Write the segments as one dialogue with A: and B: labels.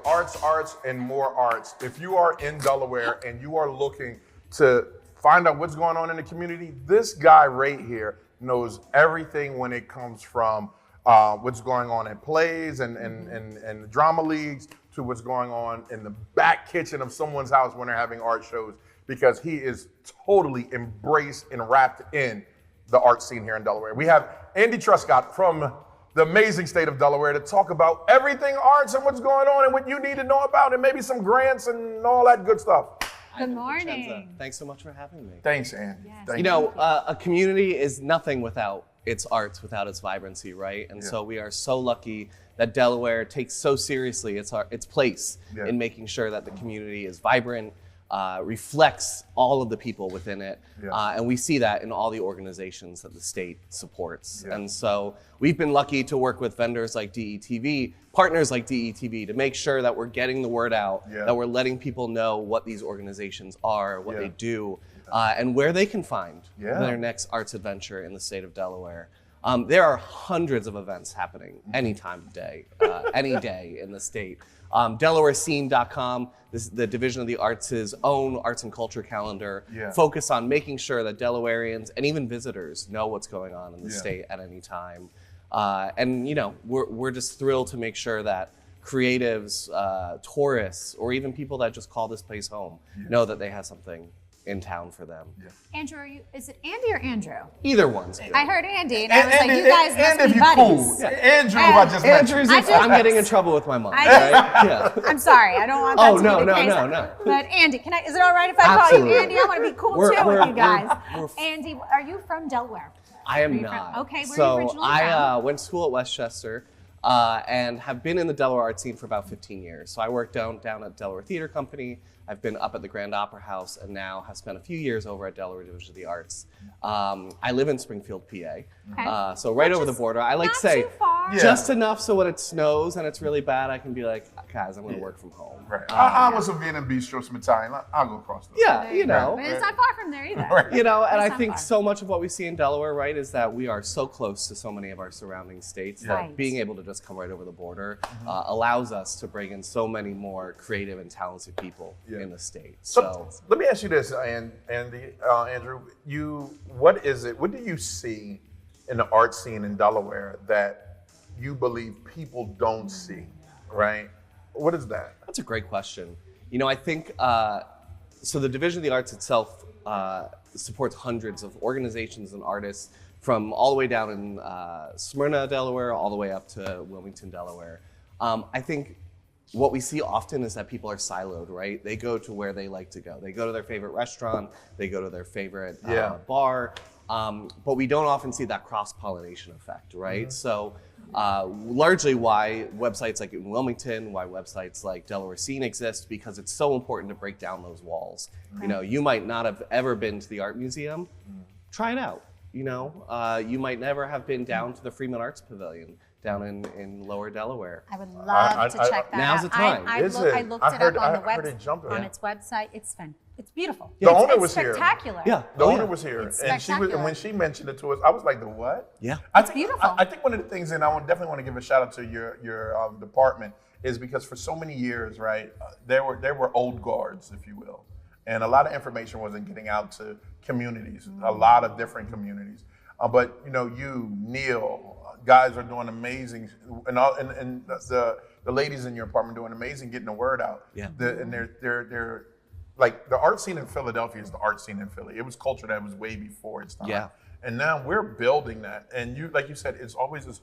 A: arts, and more arts. If you are in Delaware and you are looking to find out what's going on in the community, this guy right here knows everything when it comes from what's going on in plays and drama leagues to what's going on in the back kitchen of someone's house when they're having art shows, because he is totally embraced and wrapped in the art scene here in Delaware. We have Andy Truscott from the amazing state of Delaware to talk about everything arts and what's going on and what you need to know about, and maybe some grants and all that good stuff.
B: Good morning.
C: Thanks so much for having me.
A: Thanks, Andy.
B: Yes.
A: Thank
C: You know, a community is nothing without its arts, without its vibrancy, right? And so we are so lucky that Delaware takes so seriously its place in making sure that the community is vibrant, reflects all of the people within it. And we see that in all the organizations that the state supports. And so we've been lucky to work with vendors like DETV, partners like DETV, to make sure that we're getting the word out, that we're letting people know what these organizations are, what they do, and where they can find their next arts adventure in the state of Delaware. There are hundreds of events happening any time of day, any day in the state. DelawareScene.com, this is the Division of the Arts' own arts and culture calendar, focus on making sure that Delawareans and even visitors know what's going on in the state at any time. And you know, we're just thrilled to make sure that creatives, tourists, or even people that just call this place home know that they have something in town for them.
B: Andrew, is it Andy or Andrew?
C: Either one's good.
B: I heard Andy, and I was like, you guys must be buddies.
A: Andrew, I just mentioned.
C: I'm getting in trouble with my mom, right?
B: I'm sorry, I don't want that to be the case.
C: No.
B: But Andy, is it all right if I call you Andy? I want to be cool too with you guys. Andy, are you from Delaware?
C: I am not.
B: Okay, where are you originally from?
C: I went to school at Westchester and have been in the Delaware art scene for about 15 years. So I worked down at Delaware Theater Company. I've been up at the Grand Opera House, and now have spent a few years over at Delaware Division of the Arts. I live in Springfield, PA, so right over the border. I like to say just enough so when it snows and it's really bad, I can be like, guys, I'm going to work from home.
A: Right. I was some Vienna bistro, some Italian. I'll go across those.
C: Yeah, you know.
B: But it's not far from there either.
C: You know, and I think so much of what we see in Delaware, right, is that we are so close to so many of our surrounding states that being able to just come right over the border allows us to bring in so many more creative and talented people in the state.
A: So let me ask you this, Andrew. What do you see in the art scene in Delaware that you believe people don't see, right? What is that?
C: That's a great question. You know, I think, so the Division of the Arts itself supports hundreds of organizations and artists from all the way down in Smyrna, Delaware, all the way up to Wilmington, Delaware. I think what we see often is that people are siloed, right? They go to where they like to go. They go to their favorite restaurant, they go to their favorite bar, but we don't often see that cross-pollination effect, right? So largely why websites like in Wilmington, why websites like Delaware Scene exist, because it's so important to break down those walls. You know, you might not have ever been to the art museum, try it out. You know, you might never have been down to the Freeman Arts Pavilion down in Lower Delaware.
B: I would love to check that out.
C: Now's the time.
B: I looked it up on its website. It's fun. It's beautiful.
A: The owner was here.
B: Spectacular.
C: Yeah.
A: The owner was here,
B: It's
A: and when she mentioned it to us, I was like, "The what?"
C: Yeah.
B: It's beautiful.
A: I think one of the things, and I definitely want to give a shout out to your department, is because for so many years, right, there were old guards, if you will, and a lot of information wasn't getting out to communities, a lot of different communities. But you know, Neil, guys are doing amazing, and the ladies in your apartment doing amazing, getting the word out.
C: Yeah.
A: And they're like, the art scene in Philadelphia is the art scene in Philly. It was culture that was way before its time.
C: Yeah.
A: And now we're building that. And like you said, it's always this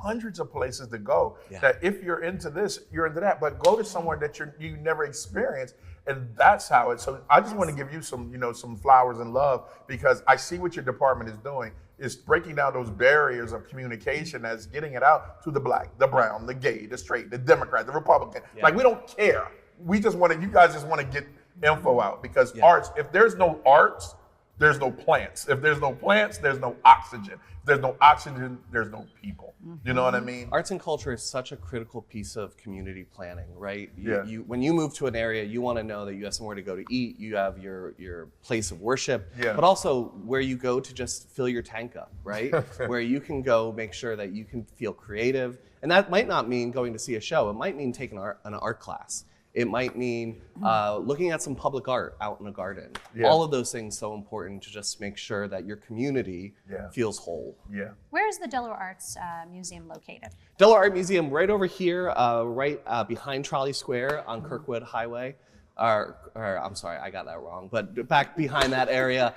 A: hundreds of places to go.
C: Yeah.
A: That if you're into this, you're into that. But go to somewhere that you never experienced, and that's how it. So I just want to give you some flowers and love, because I see what your department is doing. Is breaking down those barriers of communication, as getting it out to the black, the brown, the gay, the straight, the Democrat, the Republican. Yeah. Like, we don't care. We just want to. You guys just want to get info out, because arts. If there's no arts, there's no plants. If there's no plants, there's no oxygen. If there's no oxygen, there's no people. You know what I mean?
C: Arts and culture is such a critical piece of community planning, right?
A: Yeah.
C: When you move to an area, you want to know that you have somewhere to go to eat, you have your place of worship,
A: Yeah.
C: but also where you go to just fill your tank up, right? Where you can go make sure that you can feel creative. And that might not mean going to see a show. It might mean taking an art class. It might mean looking at some public art out in a garden.
A: Yeah.
C: All of those things so important to just make sure that your community feels whole.
A: Yeah.
B: Where is the Delaware Arts Museum located?
C: Delaware Art Museum right over here, right behind Trolley Square on Kirkwood Highway. Or I'm sorry, I got that wrong, but back behind that area.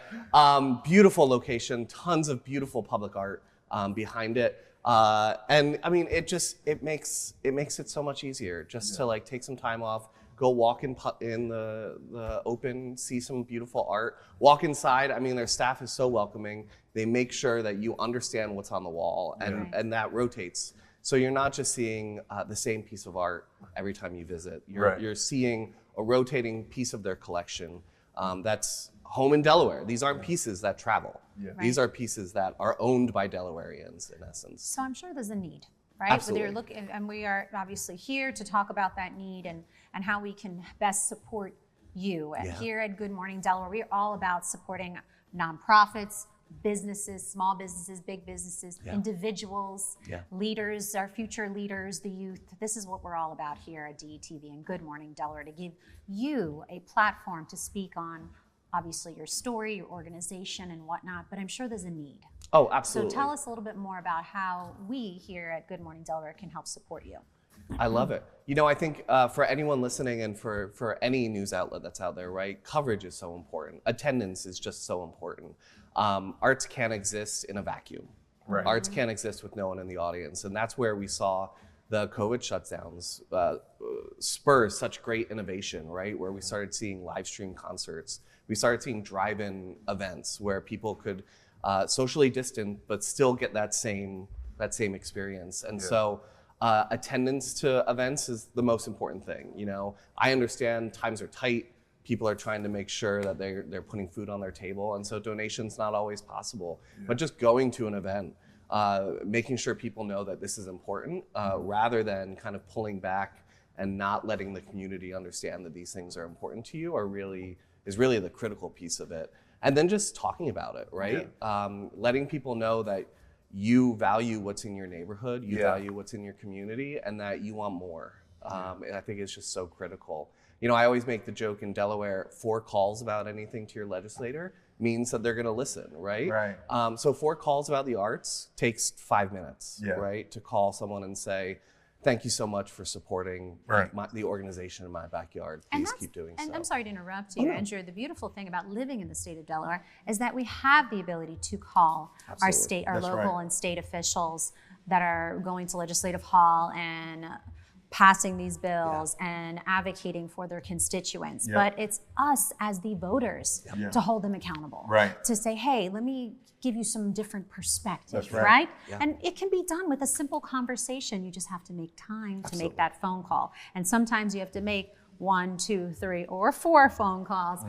C: Beautiful location, tons of beautiful public art behind it. And I mean, it makes it so much easier just to like take some time off, go walk in the open, see some beautiful art, walk inside. I mean, their staff is so welcoming. They make sure that you understand what's on the wall, and that rotates. So you're not just seeing the same piece of art every time you visit. You're seeing a rotating piece of their collection that's home in Delaware. These aren't pieces that travel. Yeah. These are pieces that are owned by Delawareans, in essence.
B: So I'm sure there's a need, right?
C: Absolutely.
B: Whether you're looking, and we are obviously here to talk about that need and how we can best support you. And here at Good Morning Delaware, we're all about supporting nonprofits, businesses, small businesses, big businesses, individuals, leaders, our future leaders, the youth. This is what we're all about here at DETV and Good Morning Delaware, to give you a platform to speak on obviously your story, your organization and whatnot, but I'm sure there's a need.
C: Oh, absolutely.
B: So tell us a little bit more about how we here at Good Morning Delaware can help support you.
C: I love it. You know, I think for anyone listening and for any news outlet that's out there, right, coverage is so important. Attendance is just so important. Arts can't exist in a vacuum.
A: Right.
C: Arts can't exist with no one in the audience. And that's where we saw the COVID shutdowns spur such great innovation, right? Where we started seeing live stream concerts. We started seeing drive-in events where people could socially distant, but still get that same experience. And so attendance to events is the most important thing. You know, I understand times are tight. People are trying to make sure that they're putting food on their table. And so donation's not always possible, but just going to an event, making sure people know that this is important, rather than kind of pulling back and not letting the community understand that these things are important to you is really the critical piece of it. And then just talking about it, right? Letting people know that you value what's in your neighborhood, you value what's in your community, and that you want more. And I think it's just so critical. You know, I always make the joke in Delaware, 4 calls about anything to your legislator means that they're gonna listen, right?
A: Right.
C: So 4 calls about the arts takes 5 minutes, right? To call someone and say, thank you so much for supporting the organization in my backyard. Please keep doing so.
B: And I'm sorry to interrupt you, Andrew. The beautiful thing about living in the state of Delaware is that we have the ability to call our local and state officials that are going to Legislative Hall and passing these bills and advocating for their constituents. But it's us as the voters to hold them accountable.
A: Right.
B: To say, hey, let me give you some different perspective,
A: That's right?
B: And it can be done with a simple conversation. You just have to make time to make that phone call. And sometimes you have to make 1, 2, 3, or 4 phone calls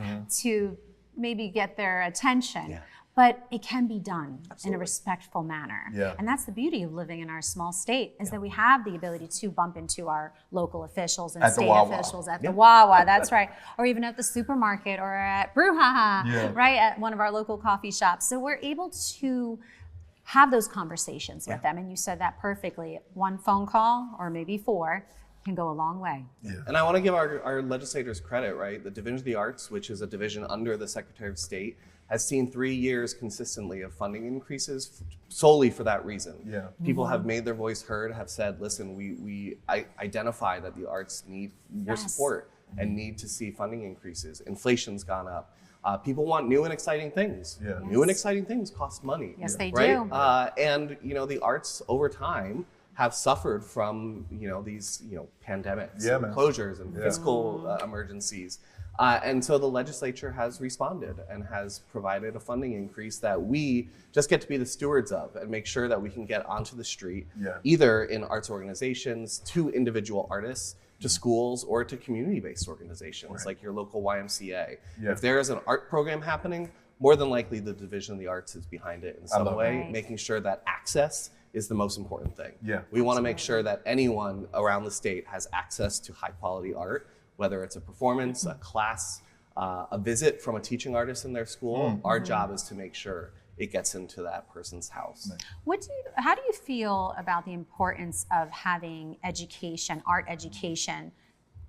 B: to maybe get their attention. But it can be done in a respectful manner. And that's the beauty of living in our small state, is that we have the ability to bump into our local officials and state officials at the Wawa, that's right, or even at the supermarket or at Brouhaha, right, at one of our local coffee shops. So we're able to have those conversations with them. And you said that perfectly. 1 phone call, or maybe 4, can go a long way.
C: And I want to give our legislators credit, right? The Division of the Arts, which is a division under the Secretary of State, has seen 3 years consistently of funding increases solely for that reason. People have made their voice heard, have said, listen, we identify that the arts need your support and need to see funding increases. Inflation's gone up. People want new and exciting things. New and exciting things cost money.
B: Yes, they
C: right?
B: do.
C: And you know, the arts over time have suffered from these pandemics, and closures, and fiscal emergencies. And so the legislature has responded and has provided a funding increase that we just get to be the stewards of and make sure that we can get onto the street, either in arts organizations, to individual artists, to schools, or to community-based organizations like your local YMCA. If there is an art program happening, more than likely the Division of the Arts is behind it in some way,
B: Right.
C: making sure that access is the most important thing.
A: Yeah.
C: We want to make sure that anyone around the state has access to high quality art, whether it's a performance, a class, a visit from a teaching artist in their school. Our job is to make sure it gets into that person's house.
B: How do you feel about the importance of having education, art education,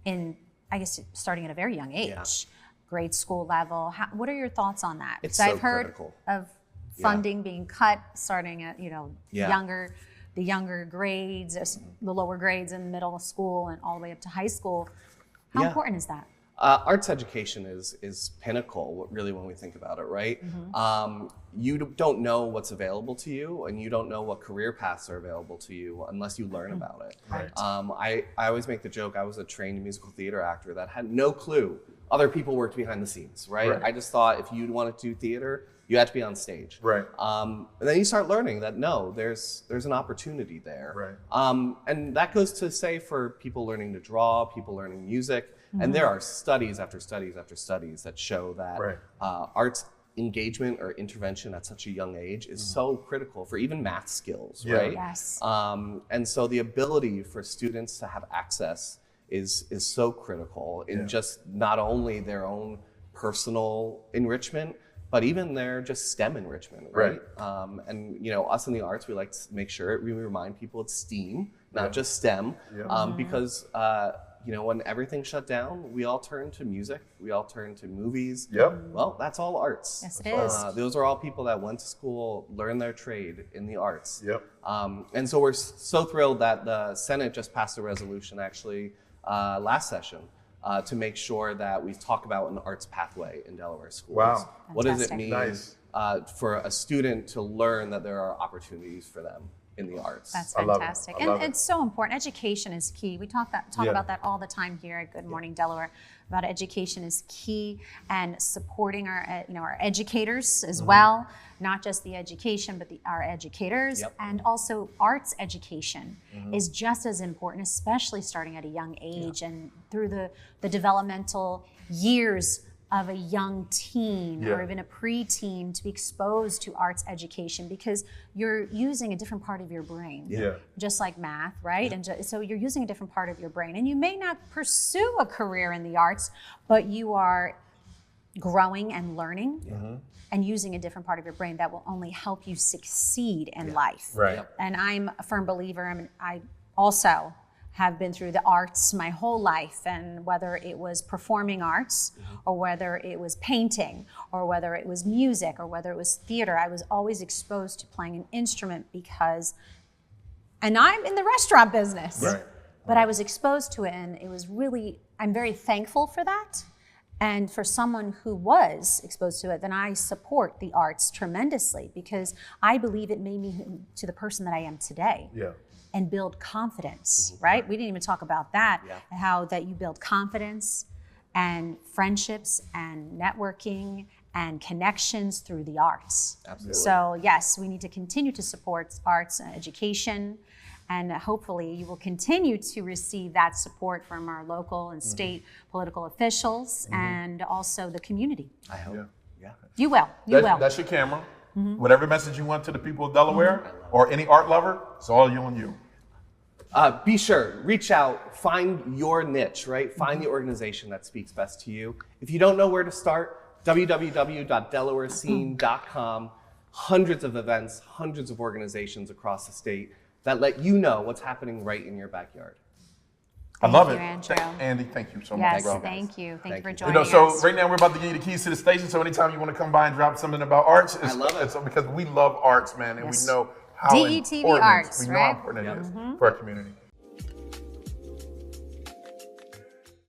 B: in, I guess, starting at a very young age,
C: Yeah.
B: grade school level? What are your thoughts on that?
C: It's
B: 'Cause
C: so
B: I've heard
C: critical.
B: of funding being cut, starting at
C: Yeah.
B: the younger grades, the lower grades in middle school, and all the way up to high school. How
C: Yeah.
B: important is that?
C: Arts education is pinnacle, really, when we think about it, right? You don't know what's available to you, and you don't know what career paths are available to you unless you learn about it.
A: Right.
C: I always make the joke, I was a trained musical theater actor that had no clue other people worked behind the scenes, right?
A: Right.
C: I just thought if you wanted to do theater, you had to be on stage.
A: Right.
C: And then you start learning that no, there's an opportunity there.
A: Right.
C: And that goes to say for people learning to draw, people learning music, and there are studies after studies after studies that show that
A: Right.
C: Arts engagement or intervention at such a young age is so critical for even math skills,
A: Yeah.
C: right?
B: Yes.
C: And so the ability for students to have access is so critical in just not only their own personal enrichment, but even their just STEM enrichment, right? And us in the arts, we like to make sure we remind people it's STEAM, not just STEM, because when everything shut down, we all turn to music, we all turn to movies.
A: Yep.
C: Well, that's all arts.
B: Yes, it is.
C: Those are all people that went to school, learned their trade in the arts.
A: Yep.
C: And so we're so thrilled that the Senate just passed a resolution actually last session to make sure that we talk about an arts pathway in Delaware schools.
A: Wow.
C: What does it
B: Fantastic.
C: mean
A: Nice.
C: for a student to learn that there are opportunities for them in the arts?
B: That's
A: I love it.
B: fantastic.
A: I love
B: And it's so important. Education is key. We talk about that all the time here at Good Morning Delaware, about education is key, and supporting our educators as well, not just the education, but our educators.
C: Yep.
B: And also arts education is just as important, especially starting at a young age and through the developmental years of a young teen or even a preteen, to be exposed to arts education, because you're using a different part of your brain, just like math, right? And so you're using a different part of your brain, and you may not pursue a career in the arts, but you are growing and learning and using a different part of your brain that will only help you succeed in life.
A: Right.
B: And I'm a firm believer. I also have been through the arts my whole life, and whether it was performing arts or whether it was painting or whether it was music or whether it was theater, I was always exposed to playing an instrument and I'm in the restaurant business, but I was exposed to it, and it was really, I'm very thankful for that. And for someone who was exposed to it, then I support the arts tremendously, because I believe it made me to the person that I am today.
A: Yeah.
B: And build confidence, right? We didn't even talk about that, how that you build confidence and friendships and networking and connections through the arts.
C: Absolutely.
B: So yes, we need to continue to support arts and education, and hopefully you will continue to receive that support from our local and state political officials and also the community.
C: I hope.
A: Yeah.
B: You will, you will.
A: That's your camera. Whatever message you want to the people of Delaware or any art lover, it's all you and you.
C: Be sure, reach out, find your niche, right? Find the organization that speaks best to you. If you don't know where to start, www.delawarescene.com. Hundreds of events, hundreds of organizations across the state that let you know what's happening right in your backyard.
A: I love it.
B: Andrew.
A: Andy, thank you so
B: Yes,
A: much, bro.
B: thank you. Thank you for
C: you.
B: joining
A: So
B: us.
A: right now we're about to give you the keys to the station. So anytime you want to come by and drop something about arts,
C: I love it.
A: it's because we love arts, man, and
B: Yes.
A: we know how
B: DETV
A: important
B: Arts,
A: we know
B: right?
A: how important it is for our community.